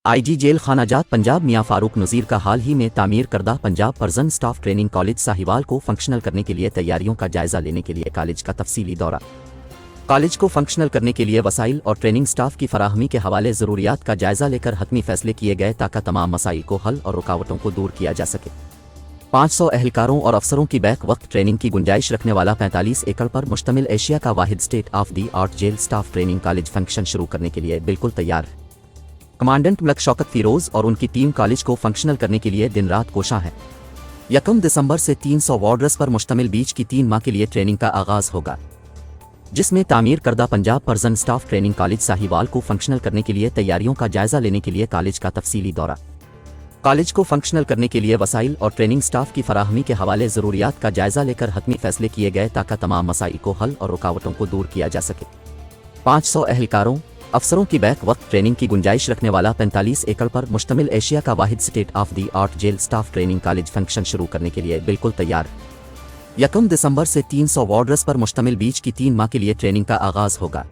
IG jail खाना जात पंजाब मियां फारूक नज़ीर का हाल ही में तामीर करदा Punjab prison staff training college Sahiwal को फंक्शनल करने के लिए तैयारियों का जायजा लेने के लिए कॉलेज का तफसीली दौरा। कॉलेज को फंक्शनल करने के लिए वसाइल और ट्रेनिंग स्टाफ की फराहमी के हवाले ज़रूरियात का जायजा लेकर हतमी फैसले किए गए ताकि तमाम मसाइल को हल और रुकावटों को दूर किया जा सके। 500 अहलकारों और अफसरों की बैक वक्त ट्रेनिंग की गुंजाइश रखने वाला 45 एकड़ पर मुश्तमिल एशिया का वाहिद state of the art jail staff training college function शुरू करने के लिए बिल्कुल तैयार है। कमांडेंट मलक शौकत फिरोज और उनकी टीम कॉलेज को फंक्शनल करने के लिए दिन रात कोशां है। 1 दिसंबर से 300 वार्डर्स पर मुश्तमिल बीच की 3 माह के लिए ट्रेनिंग का आगाज होगा, जिसमें तामीर करदा Punjab prison staff training college Sahiwal को फंक्शनल करने के लिए तैयारियों का जायजा लेने के लिए कॉलेज का तफसीली दौरा। कॉलेज को फंक्शनल करने के लिए वसाइल और ट्रेनिंग स्टाफ की फराहमी के हवाले ज़रूरियात का जायजा लेकर हतमी फैसले किए गए ताकि तमाम मसाइल को हल और रुकावटों को दूर किया जा सके। 500 अहलकारों अफसरों की बैक वक्त ट्रेनिंग की गुंजाइश रखने वाला 45 एकड़ पर मुश्तमिल एशिया का वाहिद state of the art jail staff training college function शुरू करने के लिए बिल्कुल तैयार है। 1 दिसंबर से 300 वार्डर्स पर मुश्तमिल बीच की 3 माह के लिए ट्रेनिंग का आगाज होगा।